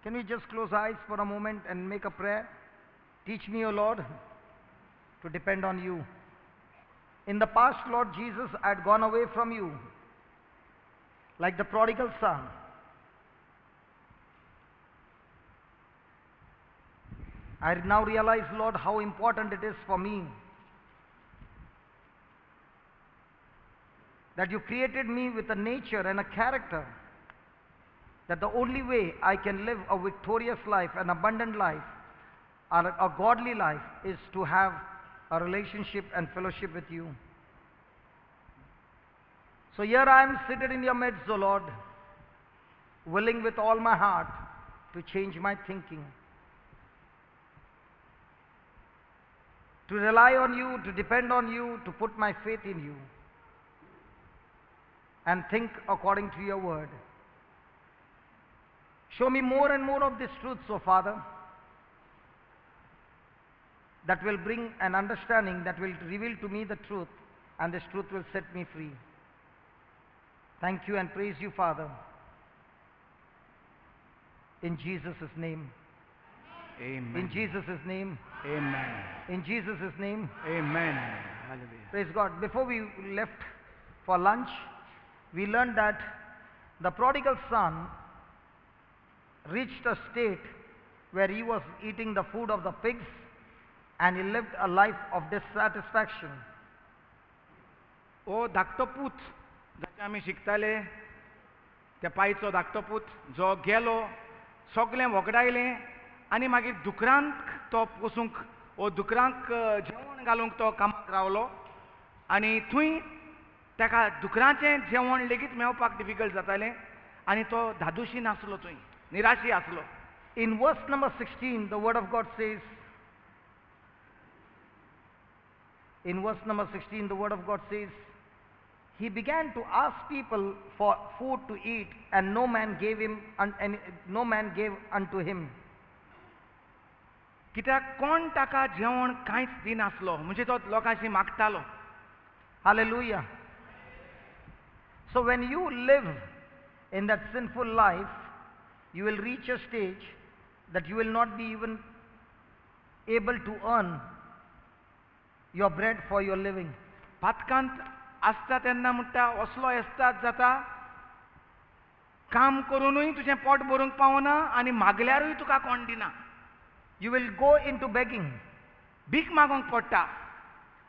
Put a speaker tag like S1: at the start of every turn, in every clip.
S1: Can we just close our eyes for a moment and make a prayer? Teach me, O Lord, to depend on you. In the past, Lord Jesus, I had gone away from you like the prodigal son. I now realize, Lord, how important it is for me that you created me with a nature and a character, that the only way I can live a victorious life, an abundant life, or a godly life is to have a relationship and fellowship with you. So here I am seated in your midst, O Lord, willing with all my heart to change my thinking, to rely on you, to depend on you, to put my faith in you, and think according to your word. Show me more and more of this truth, O Father, that will bring an understanding, that will reveal to me the truth, and this truth will set me free. Thank you and praise you, Father. In Jesus' name.
S2: Amen.
S1: In Jesus' name.
S2: Amen.
S1: In Jesus' name.
S2: Amen. Hallelujah.
S1: Praise God. Before we left for lunch, we learned that the prodigal son reached a state where he was eating the food of the pigs and he lived a life of dissatisfaction.
S2: ओ धाकटो पूत जाचे आमी शिकताले त्या पायचो धाकटो पूत जो गेलो सगळें वगडायलें आनी मागीर दुकरांक तो पोसूंक ओ दुकरांक जेवण घालूंक तो कामाक रावलो आनी थंय ताका दुकरांचें जेवण लेगीत मेळपाक डिफिकल्ट जातालें आनी तो धादोशी नासलो थंय निराशी आसलो.
S1: In verse number 16, the word of God says, in verse number 16, the word of God says, he began to ask people for food to eat, and no man gave unto him.
S2: कित्याक कोण ताका जेवण कांयच दिनासलो म्हणजे तो लोकांशी मागतालो.
S1: Hallelujah. So when you live in that sinful life, you will reach a stage that you will not be even able to earn your bread for your living.
S2: पातकांत आसता तेन्ना म्हणटा असलो येस्ताद जाता काम करूनय तुजें पोट भरूंक पावना आनी मागल्यारूय तुका कोण दिना.
S1: You will go into begging.
S2: भीक मागोंक पडटा.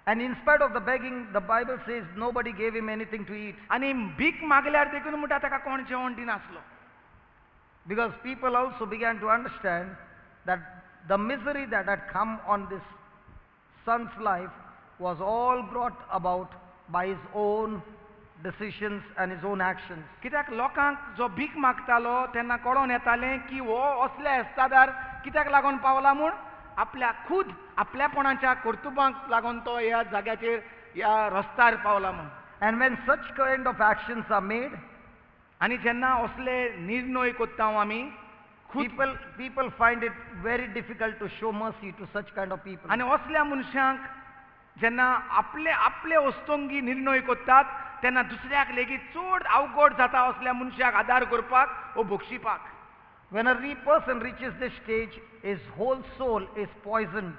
S1: And in spite of the begging, the Bible says nobody gave him anything to eat.
S2: आनी भीक मागल्यार देखून म्हणटा ताका कोण जेवण दिनासलो.
S1: Because people also began to understand that the misery that had come on this son's life was all brought about by his own decisions and his own actions.
S2: कित्याक लोकांक जो भीक मागतालो तेन्ना कळोन येतालें की हो असल्या येस्तादार कित्याक लागून पावला म्हूण आपल्या खूद आपल्यापणाच्या कर्तुबांक लागून तो ह्या जाग्याचेर ह्या रस्त्यार पावला म्हूण.
S1: And when such kind of actions are made,
S2: आनी जेन्ना असले निर्णय कोत्ता आमी
S1: people find it very difficult to show mercy to such kind of people.
S2: आनी असल्या मनशांक जेन्ना आपले आपले वस्तुंगी निर्णय कोत्तात तेन्ना दुसऱ्याक लेगीत चड अवघड जाता असल्या मनशाक आदार करपाक वा बक्षिपाक.
S1: When a person reaches this stage, his whole soul is poisoned.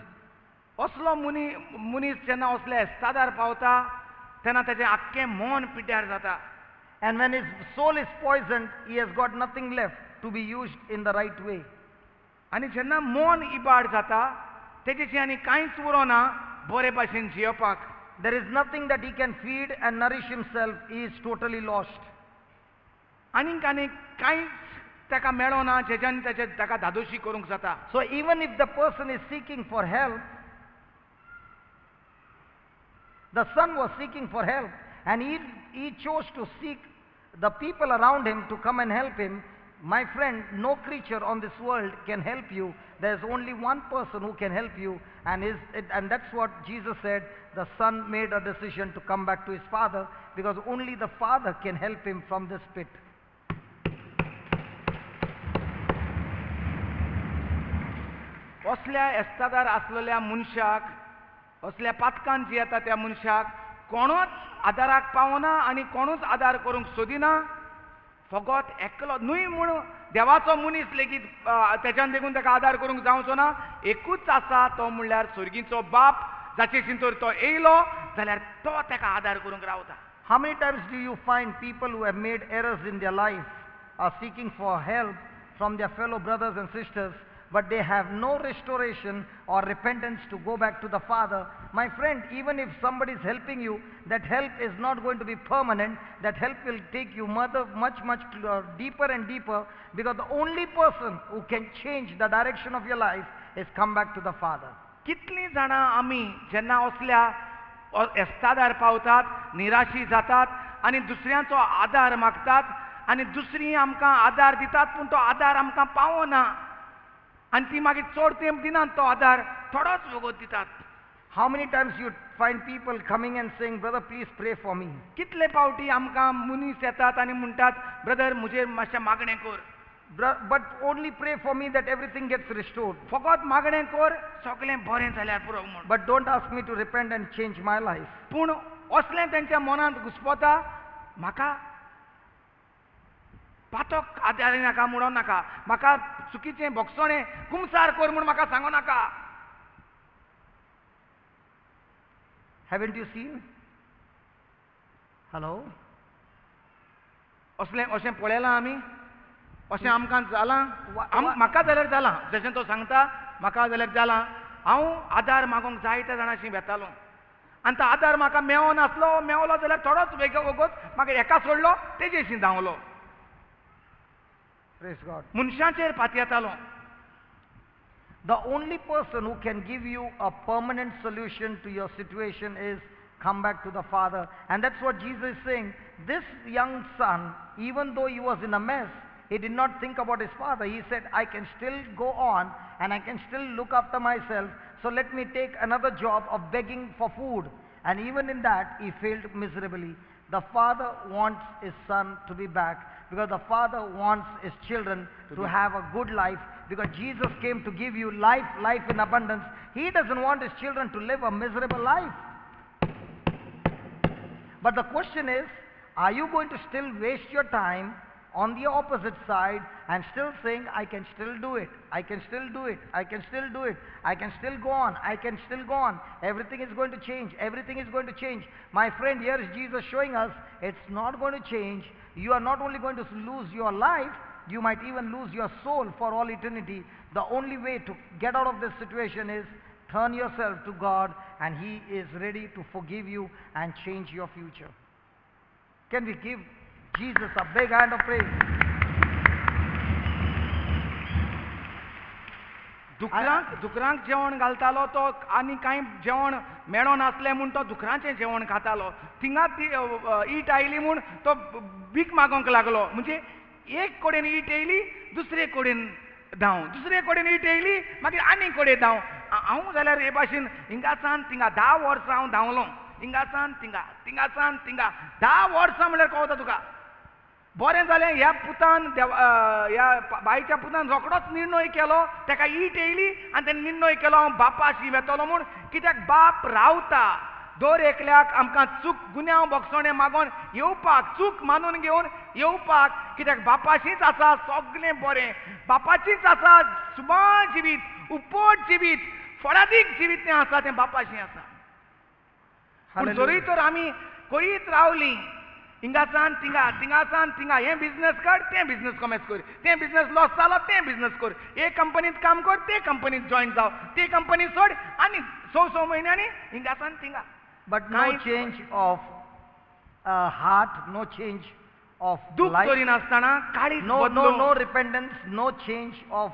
S2: असलो मनीस जेन्ना असल्या येस्तादार पावता तेन्ना ताचें आख्खें मन पिड्ड्यार जाता.
S1: And when his soul is poisoned, he has got nothing left to be used in the right way.
S2: आनी जेन्ना मन इबाड जाता तेजेची आनी कांयच उरोना बरे भाशेन जियेवपाक.
S1: There is nothing that he can feed and nourish himself. He is totally lost.
S2: आनीक कांयच ताका मेळना जेच्यान ताका धादोशी करूंक जाता.
S1: So even if the person is seeking for help, the son was seeking for help, and he chose to seek the people around him to come and help him. My friend, no creature on this world can help you. There's only one person who can help you, and that's what Jesus said. The son made a decision to come back to his father, because only the father can help him from this pit.
S2: असल्या येस्तादार आसलेल्या मनशाक असल्या पातकान जियेता त्या मनशाक कोणूच आदाराक पावना आनी कोणूच आदार करूंक सोदिना. फकत एकलो न्हय म्हूण देवाचो मनीस लेगीत त्याच्यान देखून ताका आदार करूंक जावचो ना. एकूच आसा तो म्हणल्यार स्वर्गीचो बाप, जाचे शिंतोर तो येयलो जाल्यार तो ताका आदार करूंक रावता.
S1: How many times do you find people who have made errors in their life are seeking for help from their fellow brothers and sisters, but they have no restoration or repentance to go back to the Father? My friend, even if somebody is helping you, that help is not going to be permanent. That help will take you much deeper and deeper, because the only person who can change the direction of your life is come back to the Father.
S2: कितलीं जाणां आमी जेन्ना असल्या एस्तादार पावतात, निराशी जातात आनी दुसऱ्यांचो आदार मागतात आनी दुसरीं आमकां आदार दितात, पूण तो आदार आमकां पावना आनी ती मागीर चड तेंप दिनात तो आदार, थोडोच वगत दितात.
S1: How many times you find people coming and saying, brother, please pray for me?
S2: कितले फावटी आमकां मनीस येतात आनी म्हणटात, ब्रदर म्हजेर मातशें मागणें कर.
S1: But only pray for me that everything gets restored.
S2: फकत मागणें कर, सगळें बरें जाल्यार पुरो म्हूण.
S1: But don't ask me to repent and change my life.
S2: पूण असलें तेंच्या मनांत घुसपता, म्हाका पातक आदार नाका म्हणून नाका, म्हाका चुकीचें भोगसणें कुमसार कर म्हूण म्हाका सांगो नाका.
S1: Haven't you seen? Hello?
S2: अशें पळयलां आमी, अशें आमकां जालां.
S1: वा-
S2: म्हाका जाल्यार जालां, जशें तो सांगता म्हाका जाल्यार जालां. हांव आदार मागोंक जायत्या जाणांशी वेतालो आनी तो आदार म्हाका मेळो नासलो, मेवलो जाल्यार थोडोच वगत मागीर एका सोडलो, तेजेशी धांवलो.
S1: Praise God.
S2: मनशाचेर पातयेतालो.
S1: The only person who can give you a permanent solution to your situation is come back to the Father. And that's what Jesus is saying. This young son, even though he was in a mess, he did not think about his father. He said, I can still go on and I can still look after myself. So let me take another job of begging for food. And even in that, he failed miserably. The father wants his son to be back, because the father wants his children to have a good life, because Jesus came to give you life in abundance. He doesn't want his children to live a miserable life. But the question is, are you going to still waste your time on the opposite side and still saying, I can still do it, I can still do it, I can still do it, I can still go on, I can still go on, everything is going to change, everything is going to change. My friend, here is Jesus showing us it's not going to change. You are not only going to lose your life, you might even lose your soul for all eternity. The only way to get out of this situation is turn yourself to God, and He is ready to forgive you and change your future. Can we give Jesus a big hand of praise?
S2: दुकरांक जेवण घालतालो तो, आनी कांय जेवण मेळो नासलें म्हूण तो दुकरांचें जेवण खातालो. थिंगा ती ईट आयली म्हूण तो भीक मागोंक लागलो. म्हणजे एक कडेन ईट येयली, दुसरे कडेन धांव, दुसरे कडेन ईट येयली, मागीर आनी कडेन धांव. हांव जाल्यार हे भाशेन हिंगासान थिंगा 10 वर्सां हांव धांवलो. हिंगासान थिंगा, थिंगासान थिंगा 10 वर्सां म्हणल्यार कळटा तुका. बरें जालें, ह्या पुतान ह्या बायच्या पुतान रोखडोच निर्णय केलो, ताका ईट येयली आनी ताणें निर्णय केलो हांव बापाशी वेतलो म्हूण. कित्याक बाप रावता दर एकल्याक आमकां चूक गुन्यांव भोगसणें मागोन येवपाक, चूक मानून घेवन येवपाक. कित्याक बापाशीच आसा सगळें बरें, बापाचीच आसा सुमार जिवीत, उपट जिवीत, फळादीक जिवीत तें आसा तें बापाशी आसा. पूण जरी तर आमी करीत रावलीं, हिंगासान थिंगा, थिंगासान थिंगा, हें बिझनेस कर, तें बिझनेस कमेस कर, तें बिझनेस लॉस जालो, तें बिझनेस कर, हे कंपनीत काम कर, ते कंपनीत जॉइन जाव, ते कंपनी सोड, आनी 6 म्हयन्यांनी हिंगासान थिंगा.
S1: But no change of heart, no change of
S2: दुख
S1: life,
S2: करी नासतना काळीज
S1: no repentance, no change of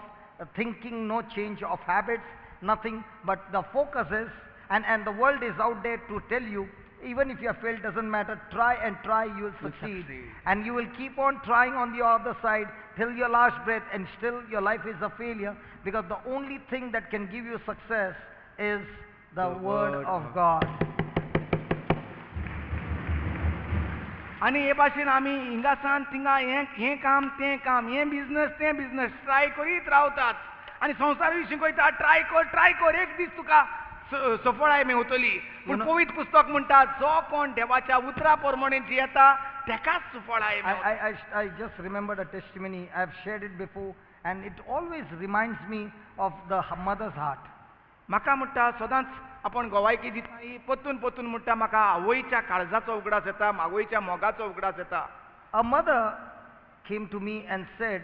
S1: thinking, no change of habits, nothing. But the focus is, and the world is out there to tell you, even if you have failed, doesn't matter, try and try, you will succeed. And you will keep on trying on the other side till your last breath, and still your life is a failure, because the only thing that can give you success is the word of God.
S2: आनी हे भाशेन आमी हिंगासान थिंगा हें काम तें काम, हें business तें बिझनेस ट्राय करीत रावतात. आनी संवसार विशीं शिकयतात, ट्राय कर, एक दीस तुका सफळाय मेवतली. पूण पवित्र पुस्तक म्हणटा, जो कोण देवाच्या उतरा प्रमाणे जियेता तेकाच सुफळाय
S1: I just remembered a testimony. I have shared it before, and it always reminds me of the mother's heart.
S2: म्हाका म्हणटा सदांच आपण गोवायकी दिता ही पत्तून पत्तून म्हणटा म्हाका आवयच्या काळजाचो उगडास येता आवयच्या मोगाचो उगडास येता.
S1: A mother came to me and said,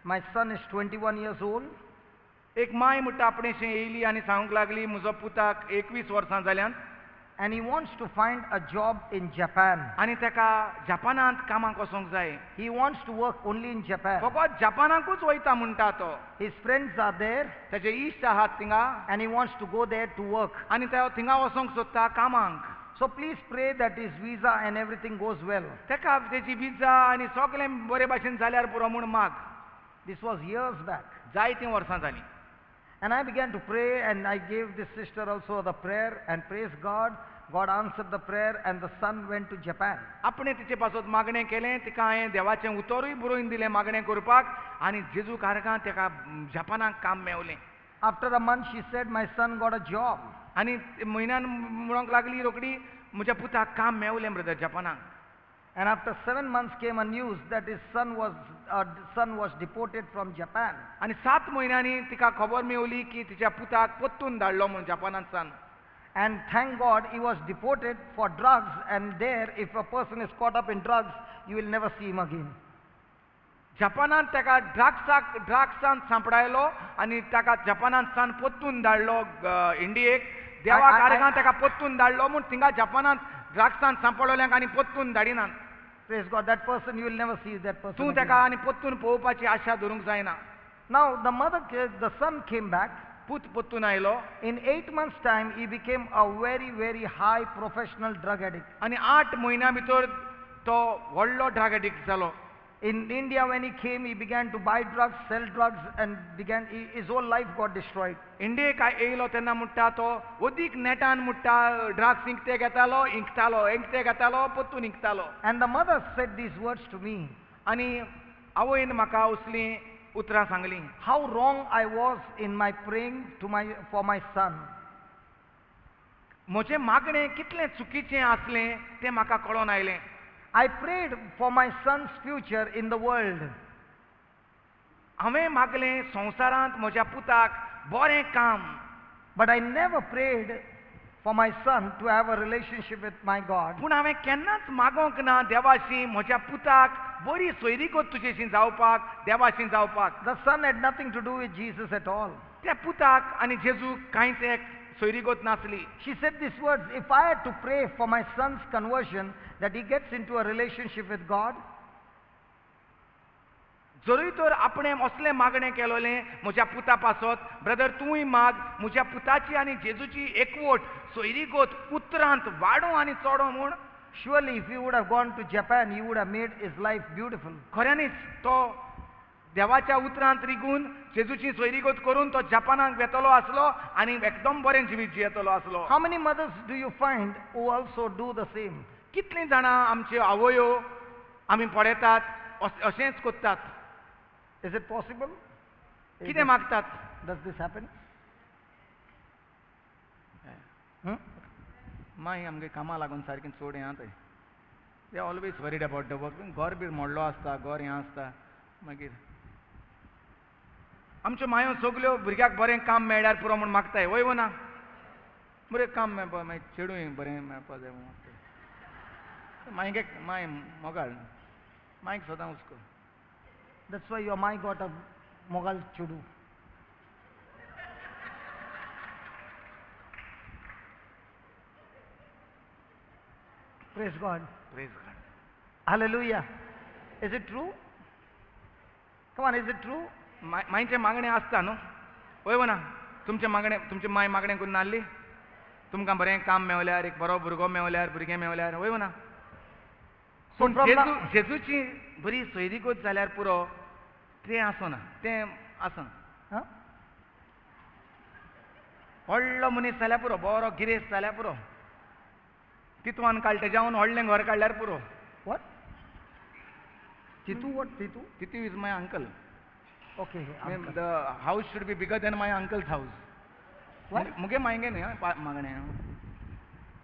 S1: my son is 21 years old.
S2: एक माय म्हणटा आपणेशें येयली आनी सांगूंक लागली म्हजो पुताक 21 वर्सां जाल्यान
S1: And he wants to find a job in Japan.
S2: आनी तेका जपानांत कामाक वचोंक जाय.
S1: He wants to work only in Japan.
S2: फकत जपानाकूच वयता म्हणटा तो.
S1: His friends are there
S2: तेजे इश्ट आहात थिंगा
S1: and he wants to go there to work.
S2: आनी तो थिंगा वचोंक सोदता कामाक.
S1: So please pray that his visa and everything goes well.
S2: तेका तेजी विजा आनी सगळें बरे भाशेन जाल्यार पुरो म्हूण माग.
S1: This was years back.
S2: जायतीं वर्सां जालीं.
S1: And I began to pray, and I gave this sister also the prayer, and praise God, God answered the prayer, and the son went to Japan.
S2: आपणे तिचे पासून मागणें केलें तिका हांवें देवाचें उतरूय बरोवन दिलें मागणें करपाक आनी जेजू कारकां तेका जपानाक काम मेवलें.
S1: After a month she said, my son got a job.
S2: आनी म्हयन्यान म्हणूंक लागली रोखडी म्हज्या पुताक काम मेवलें brother जपानाक.
S1: And after 7 months came a news that his son was deported from Japan.
S2: आनी 7 म्हयन्यांनी तिका खबर मेवली की तिच्या पुताक पत्तून धाडलो म्हूण जपानांतसान.
S1: And thank God he was deported for drugs, and there if a person is caught up in drugs, you will never see him again.
S2: जपानांत तेका ड्रग्सान सांपडायलो आनी ताका जपानांतसान पत्तून धाडलो इंडियेक. देवा कारकान तेका पत्तून धाडलो म्हूण थिंगा जपानांत ड्रग्सान सांपडलोल्यांक आनी पत्तून धाडिनात.
S1: Praise God, that person you will never see that person
S2: तूं
S1: again.
S2: तेका आनी पत्तून पळोवपाची आशा धरूंक जायना.
S1: Now the son came back.
S2: पूत पत्तून आयलो.
S1: In 8 months time he became a very high professional drug addict.
S2: आनी 8 म्हयन्यां भितर तो व्हडलो ड्रग एडिक्ट जालो.
S1: In India when he came, he began to buy drugs, sell drugs, and his whole life got destroyed.
S2: इंडियेक येयलो तेन्ना म्हणटा तो अदीक नेटान म्हणटा ड्रग्स इंकते घेतालो पत्तून इंकतालो.
S1: And the mother said these words to me.
S2: आनी आवयन म्हाका असलीं उतरां सांगलीं.
S1: How wrong I was in my praying for my son.
S2: म्हजें मागणें कितलें चुकीचें आसलें तें म्हाका कळोन आयलें.
S1: I prayed for my son's future in the world.
S2: हांवें मागलें संवसारांत म्हज्या पुताक बरें काम.
S1: But I never prayed for my son to have a relationship with my God.
S2: पूण हांवें केन्नाच मागोंक ना देवाशी म्हज्या पुताक बरी सोयरीकोत तुजेशी जावपाक देवाशी जावपाक.
S1: The son had nothing to do with Jesus at all.
S2: त्या पुताक आनी जेजूक कांयच एक सोयरीकोत नासली.
S1: She said these words, if I had to pray for my son's conversion, that he gets into a relationship with God,
S2: जरूय तर आपणें असलें मागणें केलोलें म्हज्या पुता पासत ब्रदर तूंय माग म्हज्या पुताची आनी जेजूची एकवट सोयरीकोत उतरांत वाडो आनी चोडो म्हूण.
S1: surely if he would have gone to Japan, he would have made his life beautiful.
S2: खऱ्यांनीच तो देवाच्या उतरांत रिगून जेजूची सोयरीकोत करून तो जपानाक वेतलो आसलो आनी एकदम बरें जिवीत जियेतलो आसलो.
S1: How many mothers do you find who also do the same?
S2: कितलीं जाणां आमच्यो आवयो आमी पळयतात अशेंच कोत्तात.
S1: Is it possible?
S2: कितें मागतात?
S1: Does this happen?
S2: माय आमगे कामा लागून सारकें चड हें आतां they always worried about the work. घर बी मोडलो आसता घर हें आसता मागीर आमच्यो मायो सगल्यो भुरग्याक बरें काम मेळ्ळ्यार पुरो म्हूण मागताय वय वो ना. बरें काम मेळपा मागीर चेडूय बरें मेळपा जाय म्हूण मागता. मायगे माय मोगाळ मायक सदां हुस्को.
S1: That's why your my got a Mogal chudu. Praise God.
S2: Praise God.
S1: Hallelujah. Is it true? Come on, is it true?
S2: मायचे मागणें आसता न्हू वय वो ना. तुमचे मागणें तुमची माय मागणें करून नासली तुमकां बरें काम मेवल्यार एक बरो भुरगो मेवल्यार भुरगें मेवल्यार वय वो ना. पूण जेजूची बरी सोयरीकोत जाल्यार पुरो तें आसना तें आसना. व्हडलो मनीस जाल्यार पुरो बरो गिरेस्त जाल्यार पुरो तितवान काळटे जावन व्हडलें घर काडल्यार पुरो.
S1: What? Titu, what? Titu?
S2: Titu is my uncle.
S1: Okay. Uncle.
S2: The house should be bigger than my uncle's house.
S1: What?
S2: मुगे मायगे न्ही मागणें.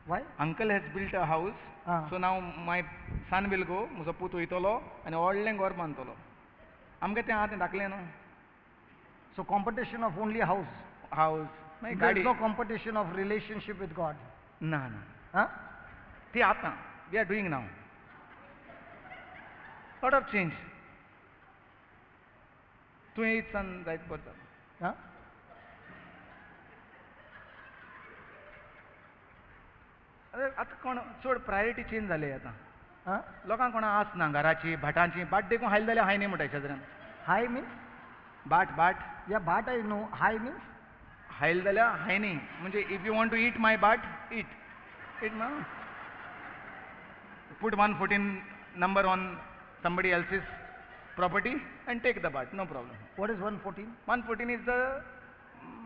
S1: Why?
S2: Uncle has built a house,
S1: Ah.
S2: so now my son will go, म्हजो पूत वयतलो आनी व्हडलें घर बांदतलो. आमगे तें आहा तें दाखलें न्हू.
S1: So competition of only house.
S2: House, मागीर
S1: There
S2: गाडी.
S1: is no competition of relationship with God.
S2: ना ना.
S1: Huh?
S2: ती आतां. We are doing now. Lot of change. तुवें इत्सान जायत बरें जालें.
S1: Huh?
S2: आतां कोण चड प्रायोरिटी चेंज जाले आतां.
S1: Huh?
S2: लोकांक कोणा आस ना घराची भाटांची बाट देखून हायले जाल्यार हाय न्ही म्हणटा शेजाऱ्यान.
S1: High means?
S2: बाट बाट
S1: Yeah, but I know. High means?
S2: हायल जाल्यार हाय न्ही म्हणजे if you want to eat my but eat ईट ना. Put 114 number on somebody else's property and take the bat, no problem.
S1: What is 114?
S2: 114 is the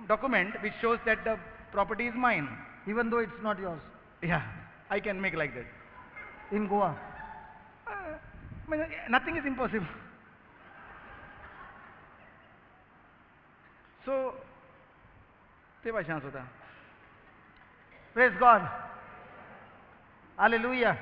S2: document which shows that the property is mine.
S1: Even though it's not yours.
S2: Yeah, I can make like that.
S1: In Goa.
S2: Nothing is impossible. So, ते भाशेन आसता.
S1: Praise God. Hallelujah.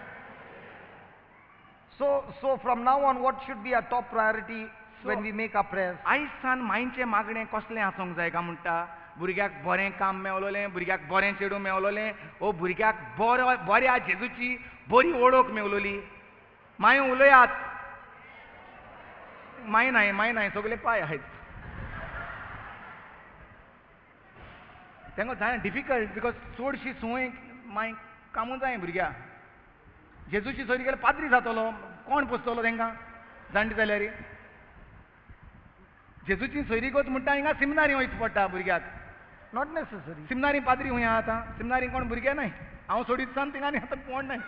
S1: So from now on, what should be our top priority when we make our prayers?
S2: आयज सान मायेचें मागणें कसलें आसूंक जाय काय म्हणटा. भुरग्याक बरें काम मेवलोलें, भुरग्याक बरें चेडूं मेवलोलें, ओ भुरग्याक बऱ्या जेजूची बरी ओळख मेवलोली. माय उलयात. माय नाही सगळे पाय आहात. तांकां जाय डिफिकल्ट बिकॉज चडशी सोय माय कामू जाय भुरग्याक. जेजूची सोयरी गेल्यार पाद्री जातलो. कोण पोसतलो तांकां जाणटी जाल्यार. जेजूची सोयरी गत म्हणटा हिंगा सिमनारी वयच पडटा भुरग्याक.
S1: Not necessary.
S2: सिमनारी पाद्री हुंय आतां. सिमनारी कोण भुरगे न्हय. हांव सोडीत सान थिंगा आनी आतां कोण न्हय.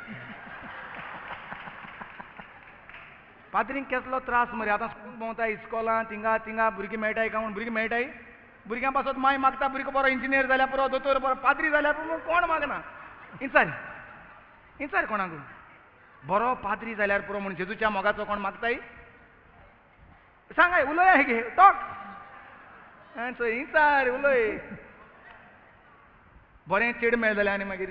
S2: पाद्रींक कसलो त्रास मरे. आतां स्कूल भोंवता इस्कॉलां थिंगा भुरगीं मेळटाय काय म्हूण भुरगीं मेळटाय. भुरग्यां पासत माय मागता भुरगो बरो इंजिनियर जाल्यार पुरो दोतोर बरो पाद्री जाल्यार पुरो कोण मागना. इंचार कोणाक बरो पाद्री जाल्यार पुरो म्हूण जेजूच्या मोगाचो कोण मागताय. सांगाय उलया हे घे टॉक. इंचार उलय. बरें चेड मेळ जाल्यार आनी मागीर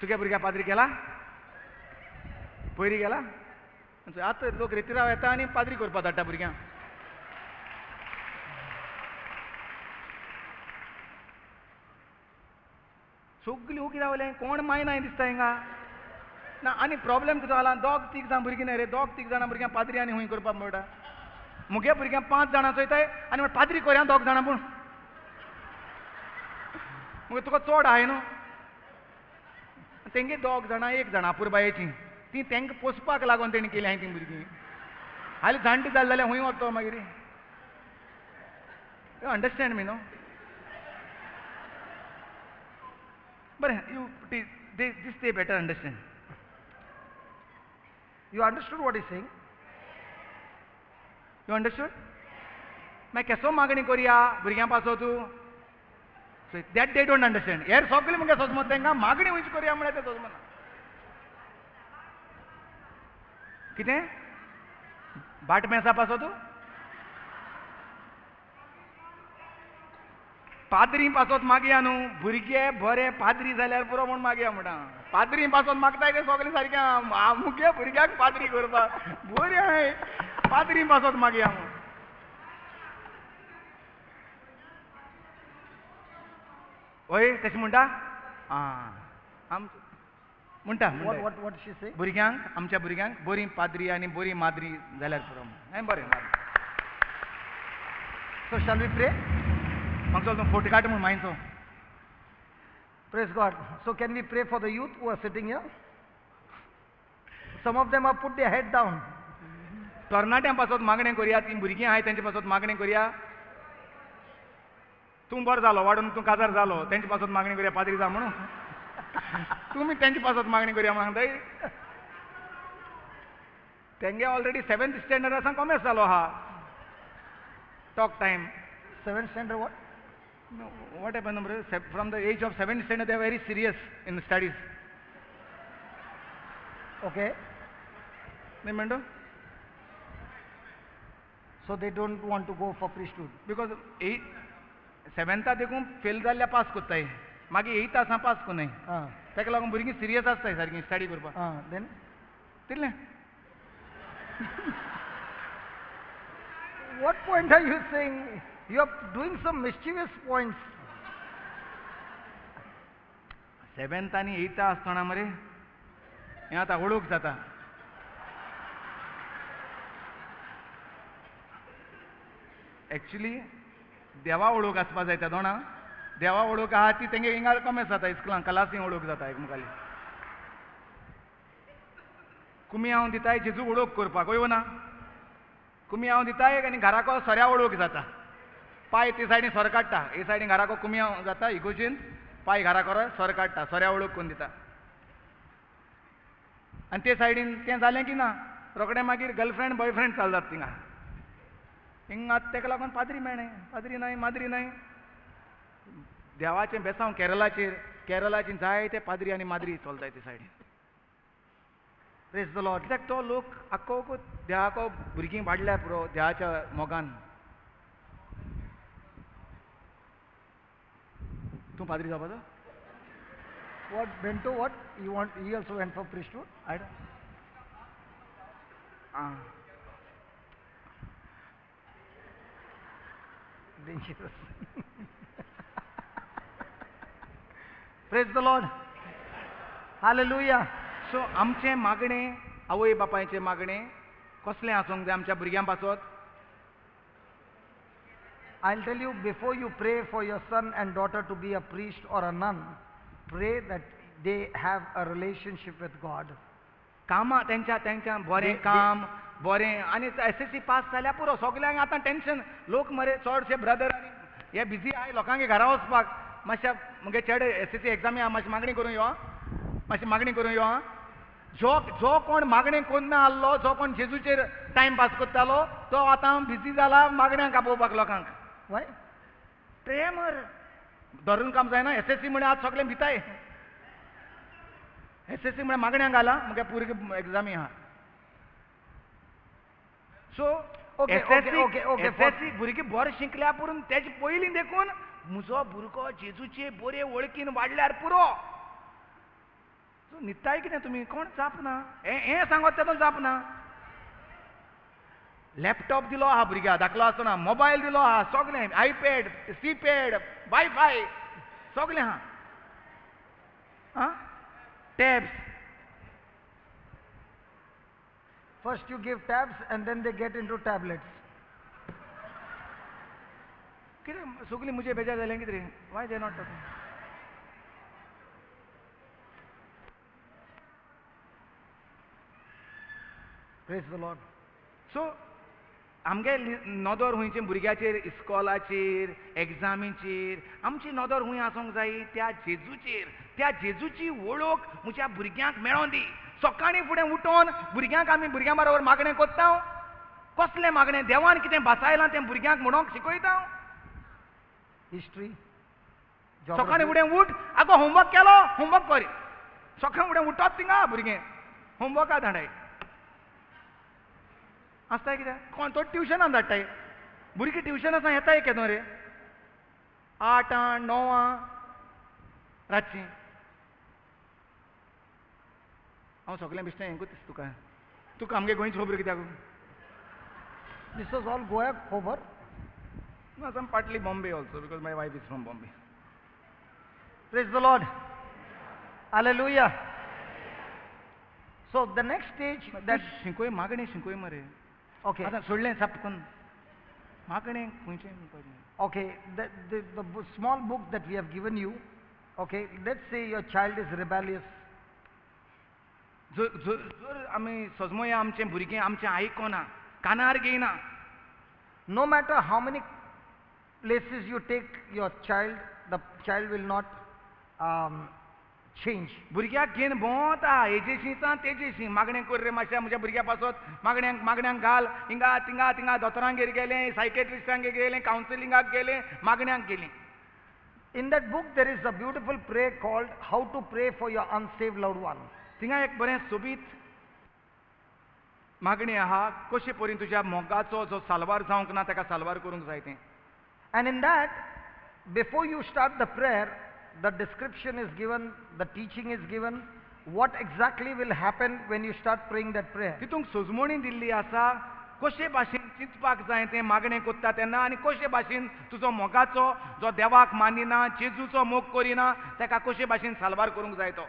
S2: तुगे भुरग्या पाद्री गेला पयरी गेला. आतां लोक रितीराव येता आनी पाद्री करपा धाडटा भुरग्यांक. सगळीं ओगी रावलें कोण माय नाय दिसता हिंगा. ना आनी प्रॉब्लेम कितें जाला. दोग तीग जाण भुरगीं न्हय रे. दोग तीग जाणां भुरग्यांक पाद्री आनी हूंय करपाक मेळटा. मुगे भुरग्यांक 5 जाणां चोयताय आनी म्हण पाद्री कोरया दोग जाणां पूण. मुगे तुका चड आहाय न्हू. तेंगे दोग जाणां 1 जाणां पुरबायेचीं ती तांकां पोसपाक लागून तेणी केली हांवें ती भुरगीं. हालीं जाणटी जालें जाल्यार हूंय वचतो मागीर. यू अंडरस्टँड मी न्हू. बरें यू दीस they better understand.
S1: You understood what he's saying?
S2: You understood. मागीर केसो मागणी करया भुरग्यां पासो तूं. That they don't understand. हेर सगळें मुगे सोजमत तांकां मागणी खंयची करया म्हळ्यार तें सोजमना. कितें बाट मेसा पासो तूं. पाद्री पासत मागया न्हू. भुरगे बरे पाद्री जाल्यार पुरो म्हूण मागया म्हणटा. पाद्री पासत मागताय ते सगळें सारकें मुगे भुरग्याक पाद्री करपाक बरें हाय. पाद्री पासत मागया म्हूण. ओय तशें म्हणटा. आम म्हणटा
S1: What she say?
S2: भुरग्यांक आमच्या भुरग्यांक बरी पाद्री आनी बरी माद्री जाल्यार पुरो म्हूण. बरें.
S1: So shall we pray?
S2: म्हाका चल फोटो काड म्हूण मायचो.
S1: Praise God. So can we pray for the youth who are sitting here? Some of them have put their head down.
S2: तरणाट्यां पासत मागणें करया. ती भुरगीं आहाय तेंचे पासत मागणें करया. तूं बरो जालो वाडून तूं काजार जालो तेंचे पासत मागणी करया पाद्री जा म्हणून. तुमी तेंचे पासत मागणी करया म्हणून सांगताय. तेंगे ऑलरेडी 7th स्टँडर्डासान कॉमर्स जालो आहा. Talk time.
S1: 7th standard what?
S2: No, what happened, brother? From the age of 7th standard, they are very serious in studies.
S1: Okay.
S2: Remember?
S1: So they don't want to go for priesthood.
S2: Because 7th देखून fail जाल्ल्या पास कोत्ताय मागीर 8th आसा पास कोन्नाय ताका लागून भुरगीं serious आसताय सारकीं स्टडी करपाक
S1: then
S2: तितलें
S1: what point are you saying? You are doing some mischievous points.
S2: 7th आनी 8th आसतना मरे हें आतां वळूक जाता एक्चुली देवा वळूक आसपा जाय त्या दोना देवा वळूक आहा ती तेंगे हिंगा कमेस जाता इस्कुलान क्लासीन वळूक जाता एकमुखाली कुमी हांव दिताय जेजू वळूक करपाक वय ना कुमी हांव दिताय आनी घराको सोऱ्या वळूक जाता पांय ते सायडीन सोर काडटा हे सायडीन घराको कुमी हांव जाता इगोजीन पांय घरा करो सोर काडटा सोऱ्या वळूक करून दिता आनी ते सायडीन तें जालें की ना रोखडें मागीर गर्लफ्रेंड बॉयफ्रेंड चालू जाता थिंगा हिंगा ताका लागून पाद्री मेळ्ळें पाद्री नाय माद्री नाय देवाचें बेसांव केरलाचेर जायते पाद्री आनी माद्री चलताय ते सायडीन
S1: Praise the Lord.
S2: कित्याक तो लोक आख्खो देवाको भुरगीं वाडल्या पुरो देवाच्या मोगान तूं पाद्री जावपाचो
S1: What Bento? What you want? He also went for priesthood.
S2: आं
S1: Dangerous. Praise the Lord. Hallelujah.
S2: सो आमचें मागणें आवय बापायचें मागणें कसलें आसूंक जाय आमच्या भुरग्यां पासत
S1: I'll tell you, before you pray for your son and daughter to be a priest or a nun, pray that they have a relationship with God.
S2: कामां तेंच्या बरें काम बरें आनी SSC पास जाल्यार पुरो सगल्यांक आतां टेन्शन लोक मरे चडशे ब्रदर आनी हे बिजी आहाय लोकांगे घरा वचपाक मातशा मुगे चेडे SSC एग्जामी आहा मातशी मागणी करूं यो मातशी मागणी करूं यो जो कोण मागणें कोन्ना आसलो जो कोण जेजूचेर टायम पास करतालो तो आतां बिजी जाला मागण्यांक आपोवपाक लोकांक
S1: Why?
S2: ते मर धरून काम जायना SSC म्हण आज सगळें भिताय SSC म्हण मागण्यांक घाला मुगे भुरगे एग्जामी आहा सो SSC भुरगीं बरें शिकल्या पुरून तेजे पयलीं देखून म्हजो भुरगो जेजूचे बरे वळखीन वाडल्यार पुरो न्हिदताय कितें तुमी कोण जापना हें सांगत तेदोन जापना लॅपटॉप दिलो आहा भुरग्याक धाकलो आसतना मोबायल दिलो आहा सगळें आयपॅड सीपॅड वायफाय सगळें आहा tabs
S1: First you give tabs and then they get into tablets.
S2: कितें सगळीं म्हजें बेजार जालें कितें रे why they not talking
S1: Praise the Lord.
S2: So आमगे नदर हुंयचे भुरग्याचेर इस्कॉलाचेर एग्जामीचेर आमची नदर हुंय आसूंक जाय त्या जेजूची वळख म्हज्या भुरग्यांक मेळों दी सकाळीं फुडें उठोन भुरग्यांक आमी भुरग्यां बरोबर मागणें कोत्ता कसलें मागणें देवान कितें बासायलां तें भुरग्यांक म्हणोंक शिकयता
S1: History.
S2: सकाळीं फुडें उठ आगो होमवर्क केलो होमवर्क कर सकाळीं फुडें उठत थिंगा भुरगें होमवर्का धाडाय आसताय कित्याक कोण तो ट्युशनान धाडटाय भुरगीं ट्युशनासान येताय केदो रे 8 9 रातची हांव सगळें बेश्टें हें कोत्ता तुका आमगे गोंयची खबर कित्याक
S1: This was all Goa over.
S2: No, some partly Bombay also because my wife is from Bombay.
S1: Praise the Lord. Hallelujah. So the next stage that
S2: शिंकोय मागणे शिंकोय मरे
S1: okay.
S2: आतां सोडलें सापकन मागणे खंयचें
S1: Okay, the small book that we have given you, okay, let's say your child is rebellious.
S2: जर आमी सजमोया आमचें भुरगें आमचें आयकोना कानार घेयना
S1: No matter how many places you take your child, the child will not change.
S2: भुरग्याक घेवन भोंवता हेजेशीं तेजेशीं मागणें कर रे मातशें म्हज्या भुरग्या पासत मागण्यांक घाल हिंगा थिंगा दोतोरांगेर गेलें सायकेट्रिस्टांगेर गेलें कावन्सिलिंगाक गेलें मागण्यांक गेलीं.
S1: In that book there is a beautiful prayer called How to Pray for Your Unsaved Loved One.
S2: थिंगा एक बरें सोबीत मागणी आहा कशे परीन तुज्या मोगाचो जो साल्वार जावंक ना ताका साल्वार करूंक जाय तें.
S1: And in that before you start the prayer, the description is given, the teaching is given, what exactly will happen when you start praying that prayer.
S2: तितूंक सोजमोणी Delhi आसा कशे भाशेन चिंतपाक जाय तें मागणें कोत्ता तेन्ना आनी कशे भाशेन तुजो मोगाचो जो देवाक मानिना जेजूचो मोग करिना ताका कशे भाशेन साल्वार करूंक जाय तो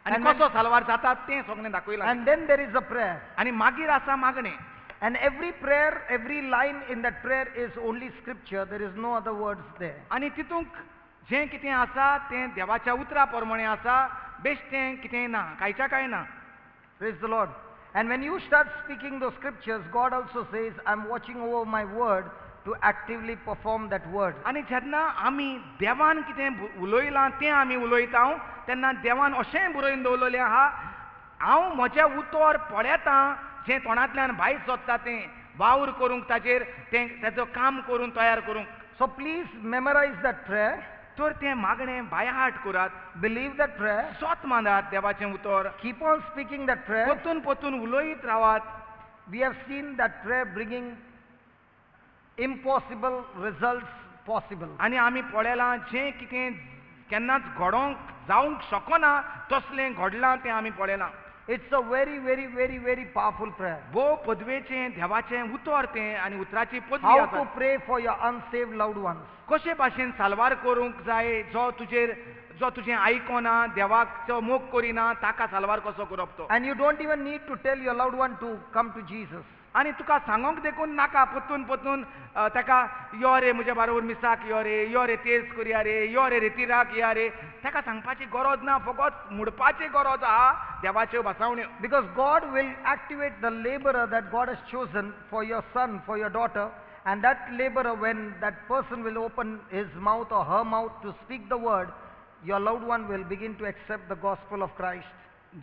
S2: आनी
S1: And then-
S2: कसो साल्वार जाता तें सगळें दाखयलां
S1: And then there is a prayer.
S2: आनी मागीर आसा मागणें
S1: And every prayer, every line in that prayer is only scripture. There is no other words there.
S2: आनी तितूंक जें कितें आसा तें देवाच्या उतरा प्रमाणे आसा बेश्टें कितेंय ना कांयच्या कांय ना
S1: Praise the Lord. And when you start speaking those scriptures, God also says, I'm watching over my word to actively perform that word.
S2: आनी जेन्ना आमी देवान कितें उलयलां तें आमी उलयता तेन्ना देवान अशेंय बरोवन दवरलेलें आहा हांव म्हजें उतर पळयतां जें तोंडांतल्यान भायर सरता तें वावर करूंक ताचेर तेजो काम करून तयार करूंक
S1: So please memorize that prayer,
S2: तर तें मागणें by-heart Karat
S1: believe that prayer,
S2: स्वत मानात देवाचें उतर
S1: keep on speaking that prayer.
S2: परतून परतून उलयत रावात
S1: We have seen that prayer bringing impossible results possible.
S2: आनी आमी पळयलां जें कितें केन्नाच घडोवंक जावंक शकना तसलें घडलां तें आमी पळयलां
S1: It's a very, very, very, very powerful prayer.
S2: भोव पदवेचें देवाचें उतर तें आनी उतराची पदवी
S1: How
S2: आसा
S1: to pray for your unsaved loved ones.
S2: कशे भाशेन साल्वार करूंक जाय जो तुजें आयकोना देवाचो मोग करिना ताका साल्वार कसो करप तो
S1: And you don't even need to tell your loved one to come to Jesus.
S2: आनी तुका सांगोंक देखून नाका परतून परतून ताका यो रे म्हज्या बाराबर मिसाक यो रे तेज करया रे यो रे रेतिराक या रे ताका सांगपाची गरज ना फकत म्हणपाची गरज आहा देवाच्यो भासावण्यो
S1: Because God will activate the laborer that God has chosen for your son, for your daughter. And that laborer, when that person will open his mouth or her mouth to speak the word, your loved one will begin to accept the gospel of Christ.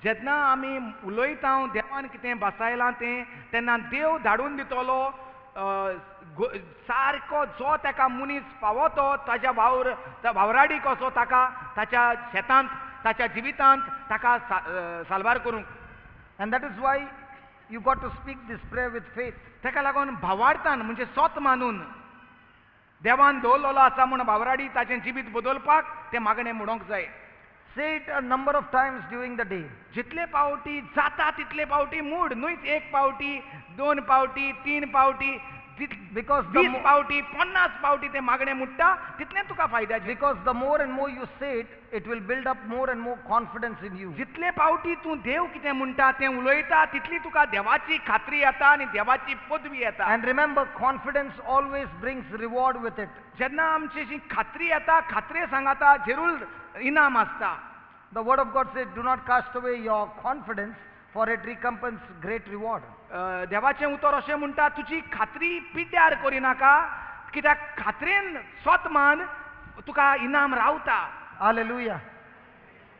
S2: जेन्ना आमी उलयता देवान कितें बसायलां तें तेन्ना देव धाडून दितलो सारको जो ताका मनीस पावतो ताच्या वावराडी कसो ताका ताच्या शेतांत ताच्या जिवितांत ताका साल्वार करूंक
S1: And that is why you got to speak this prayer with faith.
S2: ताका लागून भावार्थान म्हणजे स्वत मानून देवान दवरलेलो आसा म्हूण भावराडी ताचें जिवीत बदलपाक तें मागणें म्हणूंक जाय
S1: Say it a number of times during the day.
S2: जितले पावटी जाता तितले पावटी मूड न्हूच एक पावटी 2 पावटी 3 पावटी
S1: Because the
S2: 20 पावटी 50 पावटी ते मागणें मुट्टा तितलें तुका फायद्याचें
S1: Because the more and more you say it, it will build up more and more confidence in you.
S2: जितले पावटी तूं देव कितें म्हणटा तें उलयता तितली तुका देवाची खात्री येता आनी देवाची पदवी येता
S1: And remember, confidence always brings reward with it.
S2: जेन्ना आमची जी खात्री येता खात्रे सांगाता जरूर इनाम आसता
S1: The word of God says, do not cast away your confidence, for it recompense great reward.
S2: देवाचें उतर अशें म्हणटा तुजी खात्री पिड्ड्यार करिनाका कित्याक खात्रेन स्वत मान तुका इनाम रावता
S1: Hallelujah.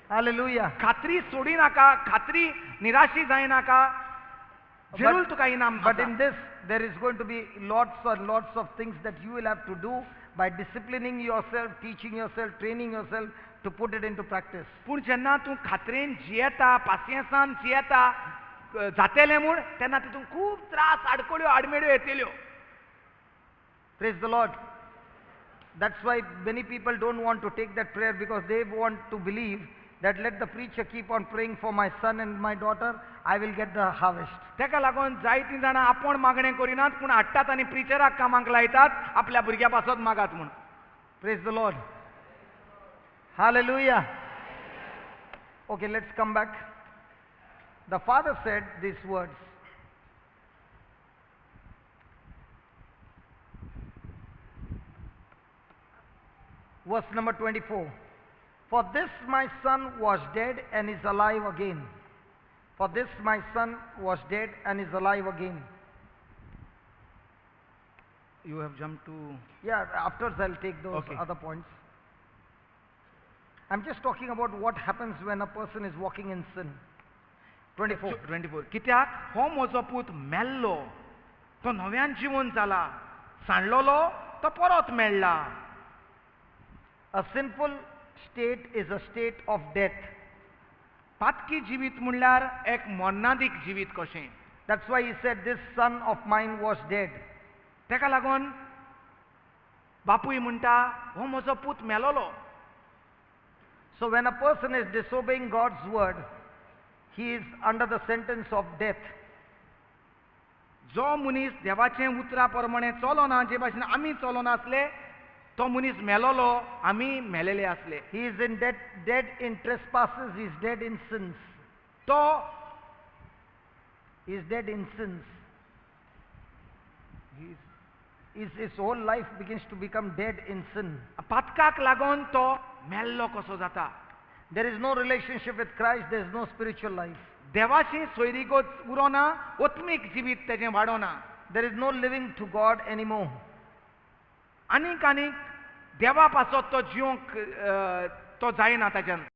S1: Hallelujah.
S2: खात्री सोडिनाका खात्री निराशी जायनाका जरूर तुका इनाम
S1: But
S2: आसा.
S1: in this, there is going to be lots and lots of things that you will have to do by disciplining yourself, teaching yourself, training yourself to put it into practice.
S2: पूण जेन्ना तूं खात्रेन जियेता पासियेंसान जियेता जातेलें म्हूण तेन्ना तितून खूब त्रास आडकोळ्यो आडमेळ्यो येतल्यो
S1: Praise the Lord. That's why many people don't want to take that prayer, because they want to believe that let the preacher keep on praying for my son and my daughter, I will get the harvest.
S2: तेका लागून जायतीं जाणां आपूण मागणें करिनात पूण हाडटात आनी प्रिचराक कामाक लायतात आपल्या भुरग्या पासत मागात म्हूण
S1: Praise the Lord. Hallelujah. Okay, let's come back. The father said these words. Verse number 24. For this my son was dead and is alive again. For this my son was dead and is alive again.
S2: You have jumped to
S1: Yeah, afterwards I'll take those
S2: Okay.
S1: other points. I'm just talking about what happens when a person is walking in sin. 24.
S2: 24 कित्याक हो म्हजो पूत मेल्लो तो नव्यान जिवन जाला सांडलोलो तो परत मेळ्ळा
S1: A sinful state is a state of death.
S2: पातकी जिवीत म्हणल्यार एक मरणादीक जिवीत कशें
S1: That's why he said, this son of mine was dead.
S2: तेका लागून बापूय म्हणटा हो म्हजो पूत मेलोलो.
S1: So when a person is disobeying God's word, he is under the sentence of death.
S2: जो मनीस देवाचे उतरा प्रमाणे चलोना, जे भाशेन आमी चलोना आसले, तो मनीस मेलोलो, आमी मेलेले आसले.
S1: He is dead in trespasses, he is dead in sins.
S2: तो
S1: He is dead in sins. His whole life begins to become dead in sin.
S2: पातकाक लागून तो मेल्लो कसो जाता.
S1: There is no relationship with Christ, there is no spiritual life.
S2: देवाची सोयरीगोच उरोना, आत्मीक जिवीत तेजें वाडोना.
S1: There is no living to God anymore.
S2: आनीक देवा पासत तो जिवंक तो जायना ताच्यान.